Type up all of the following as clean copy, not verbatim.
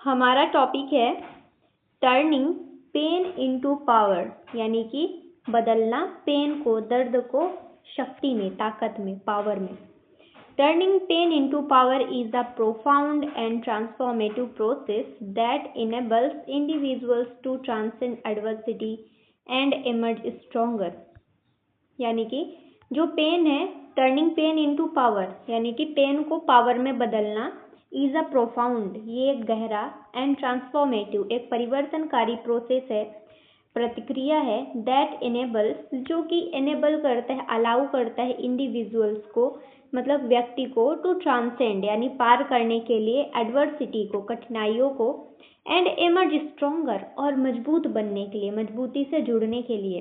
हमारा टॉपिक है turning pain into power, यानी कि बदलना पेन को, दर्द को शक्ति में, ताकत में, पावर में। Turning pain into power is a profound and transformative process that enables individuals to transcend adversity and emerge stronger. यानी कि जो पेन है, टर्निंग पेन इनटू पावर, यानी कि पेन को पावर में बदलना, इज अ प्रोफाउंड, ये एक गहरा, एंड ट्रांसफॉर्मेटिव, एक परिवर्तनकारी प्रोसेस है, प्रतिक्रिया है, दैट इनेबल्स, जो कि इनेबल करता है, अलाउ करता है इंडिविजुअल्स को, मतलब व्यक्ति को, टू ट्रांसेंड यानी पार करने के लिए, एडवर्सिटी को, कठिनाइयों को, एंड इमर्ज स्ट्रॉन्गर, और मजबूत बनने के लिए, मजबूती से जुड़ने के लिए।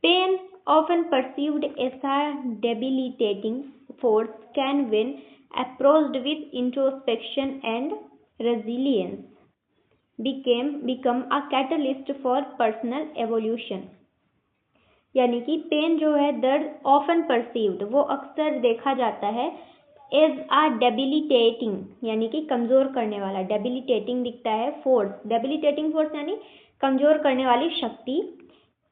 Pain often perceived as a debilitating force can, when approached with introspection and resilience, become a catalyst for personal evolution। यानी कि पेन जो है, दर्द, often perceived, वो अक्सर देखा जाता है, as a debilitating यानी कि कमजोर करने वाला, debilitating दिखता है, force, debilitating force यानी कमजोर करने वाली शक्ति,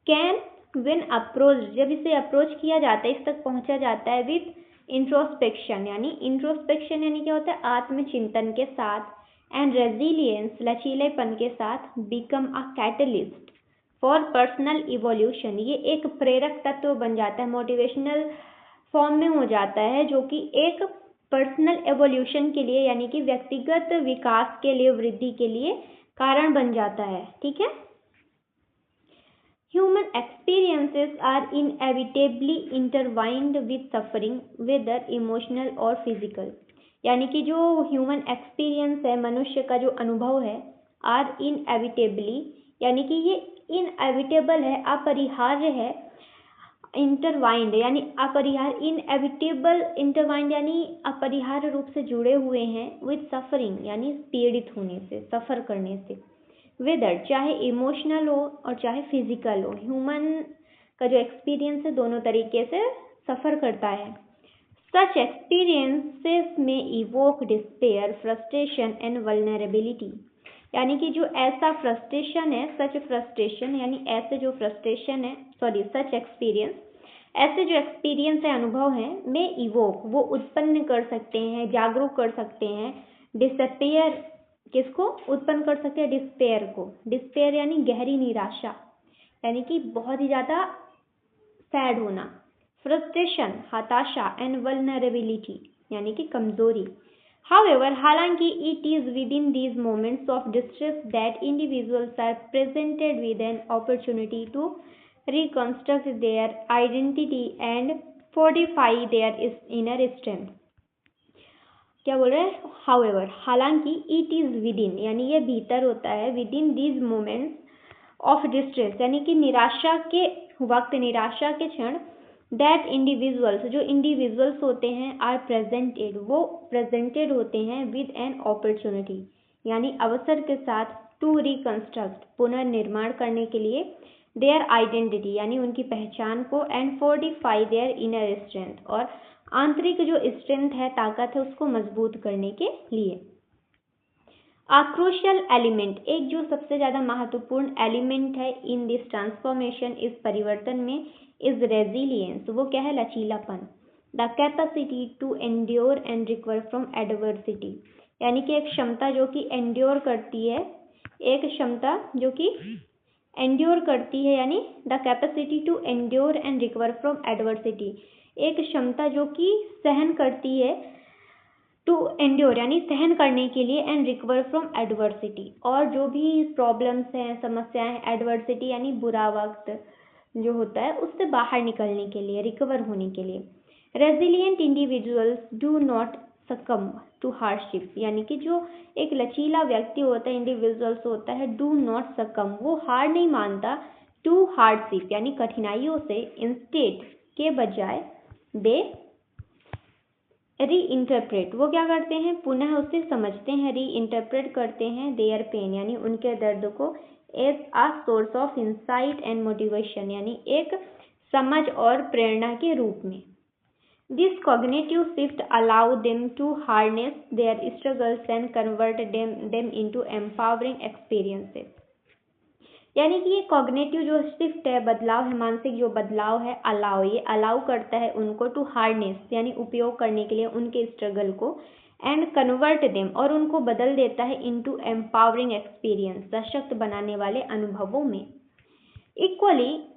can when approached, जब इसे अप्रोच किया जाता है, इस तक पहुंचा जाता है, विथ इंट्रोस्पेक्शन, यानी इंट्रोस्पेक्शन यानी क्या होता है, आत्मचिंतन के साथ, एंड रेजिलियंस, लचीलेपन के साथ, become a catalyst for personal evolution, ये एक प्रेरक तत्व बन जाता है, मोटिवेशनल फॉर्म में हो जाता है, जो कि एक पर्सनल एवोल्यूशन के लिए, यानी कि व्यक्तिगत विकास के लिए, वृद्धि के लिए कारण बन जाता है। ठीक है। Human experiences are inevitably intertwined with suffering, whether emotional or physical। यानी कि जो ह्यूमन एक्सपीरियंस है, मनुष्य का जो अनुभव है, आर इनएविटेबली, यानी कि ये इनएविटेबल है, अपरिहार्य है, इंटरवाइंड यानी अपरिहार्य, इनएविटेबल, इंटरवाइंड यानी अपरिहार्य रूप से जुड़े हुए हैं, विद सफरिंग यानी पीड़ित होने से, सफर करने से, वेदर चाहे इमोशनल हो और चाहे फिजिकल हो, ह्यूमन का जो एक्सपीरियंस है दोनों तरीके से सफ़र करता है। सच एक्सपीरियंसेस में evoke despair, frustration and vulnerability, यानी कि जो ऐसा फ्रस्ट्रेशन है, सच फ्रस्ट्रेशन यानी ऐसे जो फ्रस्ट्रेशन है, सच एक्सपीरियंस, ऐसे जो एक्सपीरियंस है, अनुभव है, में इवोक, वो उत्पन्न कर सकते हैं, जागरूक कर सकते हैं, डिसपेयर, किसको उत्पन्न कर सकते हैं, डिस्पेयर को, डिस्पेयर यानी गहरी निराशा, यानी कि बहुत ही ज़्यादा सैड होना, फ्रस्ट्रेशन हताशा, एंड वल्नरेबिलिटी यानी कि कमजोरी। हाउएवर, हालांकि it is within these moments of distress that individuals are presented with an opportunity to reconstruct their identity and fortify their inner strength. क्या बोल रहे हैं, हाउएवर, हालांकि, इट इज विद इन यानी ये भीतर होता है, with in these moments of distress यानी कि निराशा के वक्त, निराशा के क्षण, दैट इंडिविजुअल्स, जो इंडिविजुअल्स होते हैं, आर प्रेजेंटेड, वो प्रेजेंटेड होते हैं, विद एन अपॉर्चुनिटी यानी अवसर के साथ, टू रिकंस्ट्रक्ट पुनर्निर्माण करने के लिए, देयर आइडेंटिटी यानी उनकी पहचान को, and fortify their inner strength, और आंतरिक जो स्ट्रेंथ है, ताकत है, उसको मजबूत करने के लिए। आ क्रूशियल एलिमेंट, एक जो सबसे ज़्यादा महत्वपूर्ण एलिमेंट है इन दिस ट्रांसफॉर्मेशन, इस परिवर्तन में, इज रेजिलियंस, वो क्या है, लचीलापन, the capacity to endure and recover from adversity, यानी कि एक क्षमता जो कि एंड्योर करती है, एक क्षमता जो कि एंड्योर करती है, यानी the capacity to endure and recover from adversity, एक क्षमता जो कि सहन करती है, टू एंड्योर यानी सहन करने के लिए, एंड रिकवर फ्रॉम एडवर्सिटी, और जो भी प्रॉब्लम्स हैं, समस्याएं, एडवर्सिटी यानी बुरा वक्त जो होता है, उससे बाहर निकलने के लिए, रिकवर होने के लिए। Resilient individuals do not succumb to hardship, यानी कि जो एक लचीला व्यक्ति होता है, इंडिविजुअल्स होता है, डू नॉट सकम, वो हार नहीं मानता, टू हार्डशिप यानी कठिनाइयों से, इंस्टेड के बजाय, दे री इंटरप्रेट, वो क्या करते हैं, पुनः उसे समझते हैं, री इंटरप्रेट करते हैं, देयर पेन यानी उनके दर्द को, as a source of insight and motivation यानी एक समझ और प्रेरणा के रूप में। This cognitive shift allow them to harness their struggles and convert them into empowering experiences. यानी कि ये कॉग्निटिव जो शिफ्ट है, बदलाव है, मानसिक जो बदलाव है, ये अलाउ करता है उनको टू हार्नेस यानी उपयोग करने के लिए उनके स्ट्रगल को, एंड कन्वर्ट देम और उनको बदल देता है इनटू एम्पावरिंग एक्सपीरियंस सशक्त बनाने वाले अनुभवों में। इक्वली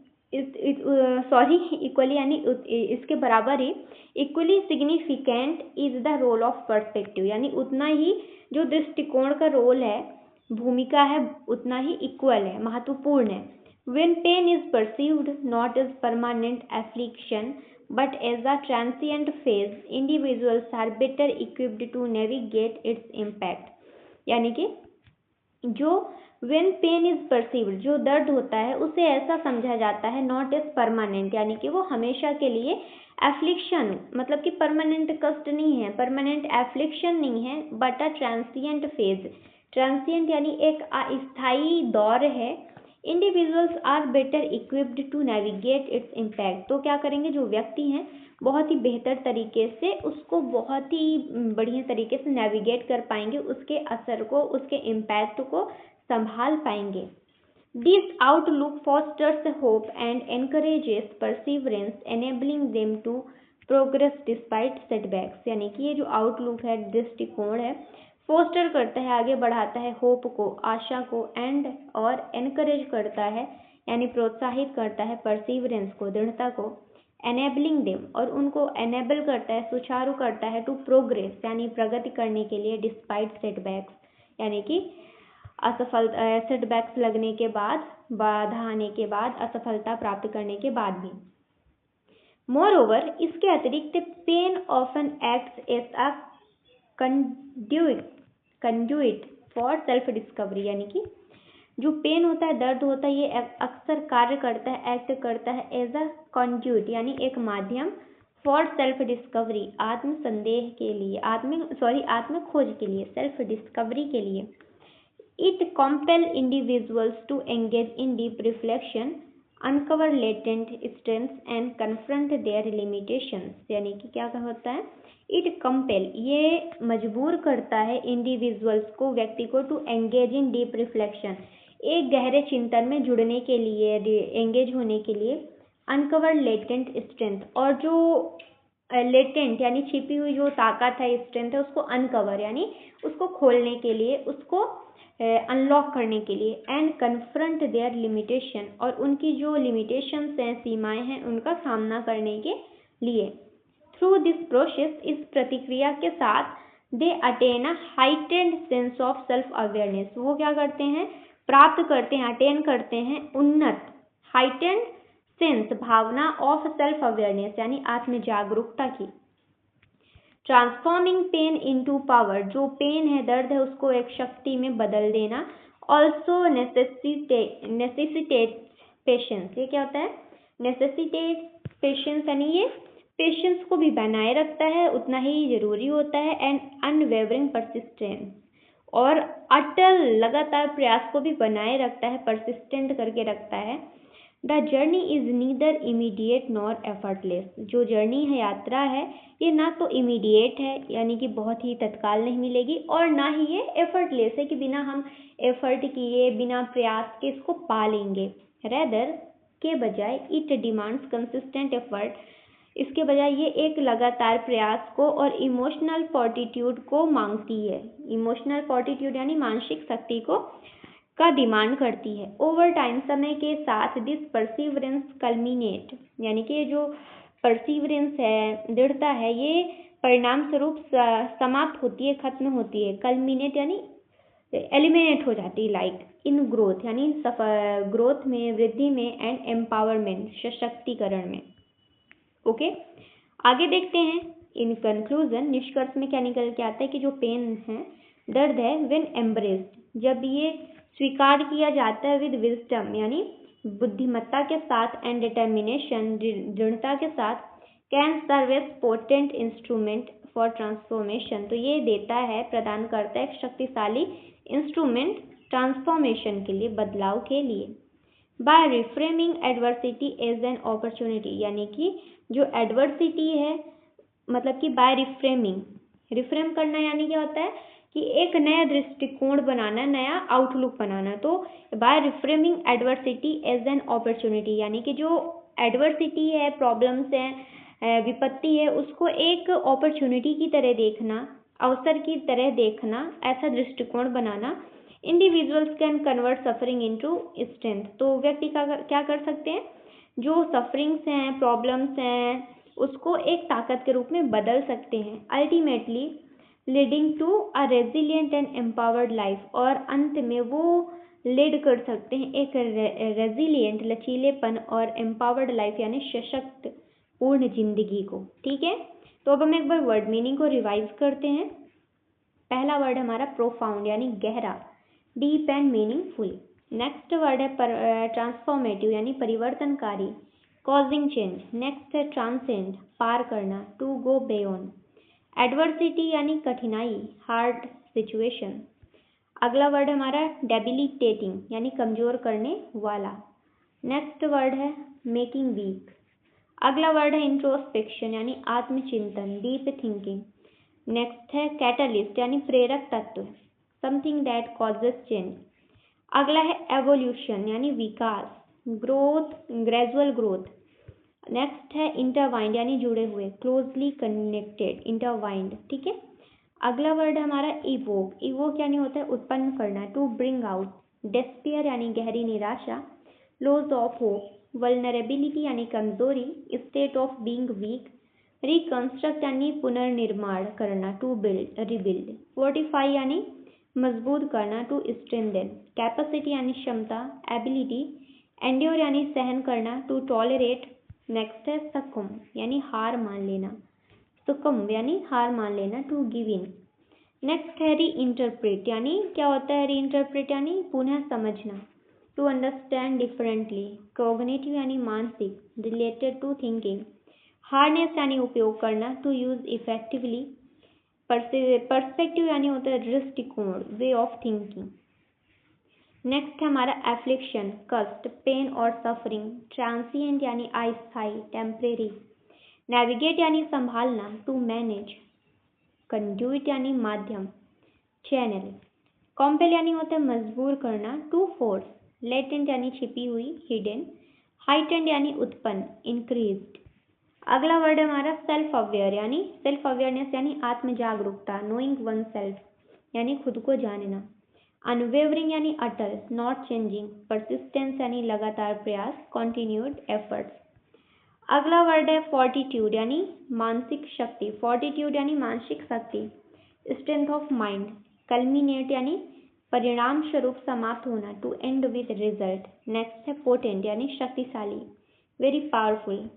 यानी इसके बराबर ही equally significant is the role of perspective, यानी उतना ही जो दृष्टिकोण का रोल है, भूमिका है, उतना ही इक्वल है, महत्वपूर्ण है। When pain is perceived not as permanent affliction but as a transient phase, individuals are better equipped to navigate its impact. यानी कि जो when pain is perceived, जो दर्द होता है उसे ऐसा समझा जाता है not as permanent, यानी कि वो हमेशा के लिए एफ्लिक्शन, मतलब कि परमानेंट कष्ट नहीं है, परमानेंट एफ्लिक्शन नहीं है, but a transient phase. Transient यानी एक अस्थायी दौर है। Individuals are better equipped to navigate its impact, तो क्या करेंगे, जो व्यक्ति हैं बहुत ही बेहतर तरीके से उसको बहुत ही बढ़िया तरीके से नेविगेट कर पाएंगे, उसके असर को, उसके इम्पैक्ट को संभाल पाएंगे। This outlook fosters hope and encourages perseverance, enabling them to progress despite setbacks. यानी कि ये जो आउटलुक है, दृष्टिकोण है, फोस्टर करता है, आगे बढ़ाता है होप को, आशा को, एंड और एनकरेज करता है यानी प्रोत्साहित करता है परसिवरेंस को, दृढ़ता को, एनेबलिंग देम और उनको एनेबल करता है, सुचारू करता है, टू प्रोग्रेस यानी प्रगति करने के लिए, डिस्पाइट सेटबैक्स यानी कि सेटबैक्स लगने के बाद, बाधा आने के बाद, असफलता प्राप्त करने के बाद भी। मोरओवर, इसके अतिरिक्त pain often acts as a conduit for self discovery, यानी कि जो पेन होता है, दर्द होता है, ये अक्सर कार्य करता है, एक्ट करता है एज अ कंड्यूइट यानी एक माध्यम, फॉर सेल्फ डिस्कवरी आत्म संदेह के लिए, आत्म खोज के लिए, सेल्फ डिस्कवरी के लिए। It compel individuals to engage in deep reflection, uncover latent strengths and confront their limitations. यानी कि क्या होता है, It compel, ये मजबूर करता है individuals को, व्यक्ति को, to engage in deep reflection, एक गहरे चिंतन में जुड़ने के लिए, एंगेज होने के लिए, uncover latent strength और जो लेटेंट यानी छिपी हुई जो ताकत है, स्ट्रेंथ है, उसको अनकवर यानी उसको खोलने के लिए, उसको अनलॉक करने के लिए, एंड कन्फ्रंट देयर लिमिटेशन और उनकी जो लिमिटेशंस हैं, सीमाएं हैं, उनका सामना करने के लिए। थ्रू दिस प्रोसेस, इस प्रतिक्रिया के साथ, they attain a heightened sense of self awareness, वो क्या करते हैं, प्राप्त करते हैं, अटेन करते हैं उन्नत, हाइटेंड सेंस भावना, ऑफ सेल्फ अवेयरनेस यानी आत्म जागरूकता की। ट्रांसफॉर्मिंग पेन इनटू पावर, जो पेन है, दर्द है, उसको एक शक्ति में बदल देना। ऑल्सो नेसेसिटेट पेशेंस, ये क्या होता है, नेसेसिटेट पेशेंस यानी ये पेशेंस को भी बनाए रखता है, उतना ही जरूरी होता है। एंड अनवेवरिंग परसिस्टेंस, और अटल लगातार प्रयास को भी बनाए रखता है, परसिस्टेंट करके रखता है। The journey is neither immediate nor effortless, जो जर्नी है, यात्रा है, ये ना तो इमीडिएट है यानी कि बहुत ही तत्काल नहीं मिलेगी, और ना ही ये एफर्टलेस है कि बिना हम एफर्ट किए, बिना प्रयास के इसको पा लेंगे। रेदर के बजाय इट डिमांड्स कंसिस्टेंट एफर्ट, इसके बजाय ये एक लगातार प्रयास को और इमोशनल फोर्टिट्यूड को मांगती है। इमोशनल फोर्टिट्यूड यानी मानसिक शक्ति को का डिमांड करती है। ओवर टाइम, समय के साथ, दिस परसिवरेंस कल्मिनेट, यानी कि ये जो परसिवरेंस है, दृढ़ता है, ये परिणाम स्वरूप समाप्त होती है, खत्म होती है। कल्मिनेट यानी एलिमिनेट हो जाती है, लाइक इन ग्रोथ यानी ग्रोथ में, वृद्धि में, एंड एम्पावरमेंट सशक्तिकरण में। ओके, आगे देखते हैं। इन कंक्लूजन, निष्कर्ष में क्या निकल के आता है कि जो पेन है, दर्द है, व्हेन एम्ब्रेस्ड, जब ये स्वीकार किया जाता है, विद विजडम यानी बुद्धिमत्ता के साथ, एंड डिटर्मिनेशन दृढ़ता के साथ, can serve as potent instrument for transformation, तो ये देता है, प्रदान करता है एक शक्तिशाली इंस्ट्रूमेंट ट्रांसफॉर्मेशन के लिए, बदलाव के लिए। By reframing adversity as an opportunity, यानी कि जो एडवर्सिटी है मतलब कि बाय रिफ्रेमिंग, रिफ्रेम करना यानी क्या होता है कि एक नया दृष्टिकोण बनाना, नया आउटलुक बनाना। तो by reframing adversity as an opportunity, यानी कि जो एडवर्सिटी है, प्रॉब्लम्स है, विपत्ति है, उसको एक अपॉर्चुनिटी की तरह देखना, अवसर की तरह देखना, ऐसा दृष्टिकोण बनाना। Individuals can convert suffering into strength. तो व्यक्ति का क्या कर सकते हैं, जो सफरिंग्स हैं, प्रॉब्लम्स हैं, उसको एक ताकत के रूप में बदल सकते हैं। Ultimately leading to a resilient and empowered life, और अंत में वो लीड कर सकते हैं एक रेजिलियंट, लचीलेपन, और एम्पावर्ड लाइफ यानी सशक्त पूर्ण जिंदगी को। ठीक है, तो अब हम एक बार वर्ड मीनिंग को रिवाइज करते हैं। पहला वर्ड हमारा प्रोफाउंड यानी गहरा, deep and meaningful. Next word है ट्रांसफॉर्मेटिव यानी परिवर्तनकारी, कॉजिंग चेंज। नेक्स्ट है ट्रांसेंड, पार करना, टू गो बियॉन्ड। एडवर्सिटी यानी कठिनाई, हार्ड सिचुएशन। अगला वर्ड हमारा डेबिलिटेटिंग यानी कमजोर करने वाला। नेक्स्ट वर्ड है मेकिंग वीक। अगला वर्ड है इंट्रोस्पेक्शन यानी आत्मचिंतन, डीप थिंकिंग। नेक्स्ट है कैटलिस्ट यानी प्रेरक तत्व, समथिंग दैट कॉजेस चेंज। अगला है एवोल्यूशन यानी विकास, ग्रोथ, ग्रेजुअल ग्रोथ। नेक्स्ट है इंटरवाइंड यानी जुड़े हुए, क्लोजली कनेक्टेड, इंटरवाइंड। ठीक है, अगला वर्ड हमारा इवोक। इवोक यानी होता है उत्पन्न करना, टू ब्रिंग आउट। डेस्पियर यानी गहरी निराशा, लॉस ऑफ होप। वल्नरेबिलिटी यानी कमजोरी, state of being weak. Reconstruct यानी पुनर्निर्माण करना, टू बिल्ड, रिबिल्ड। फोर्टिफाई यानी मजबूत करना, टू स्ट्रेंथन। कैपेसिटी यानी क्षमता, एबिलिटी। एंड्योर यानी सहन करना, टू टॉलरेट। नेक्स्ट है सकम यानी हार मान लेना, सुकम यानी हार मान लेना, टू गिव इन। नेक्स्ट है री इंटरप्रेट, यानी क्या होता है री इंटरप्रेट यानी पुनः समझना, टू अंडरस्टैंड डिफरेंटली। कोग्निटिव यानी मानसिक, रिलेटेड टू थिंकिंग। हार्नेस यानी उपयोग करना, टू यूज इफेक्टिवली। पर्सपेक्टिव यानी होता है दृष्टिकोण, वे ऑफ थिंकिंग। नेक्स्ट है हमारा एफ्लिक्शन, कष्ट, पेन और सफरिंग। ट्रांसिएंट यानी अस्थायी, टेम्परेरी। नेविगेट यानी संभालना, टू मैनेज। कंड्यूइट यानी माध्यम, चैनल। कॉम्पेल यानी होता है मजबूर करना, टू फोर्स। लेटेंट यानी छिपी हुई, हिडन। हाइटेंड यानी उत्पन्न, इंक्रीज्ड। अगला वर्ड है हमारा सेल्फ अवेयर यानी सेल्फ अवेयरनेस यानी आत्म जागरूकता, नोइंग वन सेल्फ यानी खुद को जानना। अनवेवरिंग यानी अटल, नॉट चेंजिंग। परसिस्टेंस यानी लगातार प्रयास, कॉन्टिन्यूड एफर्ट्स। अगला वर्ड है फोर्टिट्यूड यानी मानसिक शक्ति, फोर्टिट्यूड यानी मानसिक शक्ति। Strength of mind. कल्मिनेट यानी परिणाम स्वरूप समाप्त होना, to end with result. Next है पोटेंट यानी शक्तिशाली, very powerful.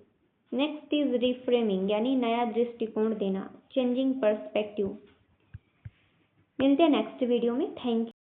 Next is reframing यानी नया दृष्टिकोण देना, चेंजिंग पर्सपेक्टिव। मिलते हैं नेक्स्ट वीडियो में। Thank you.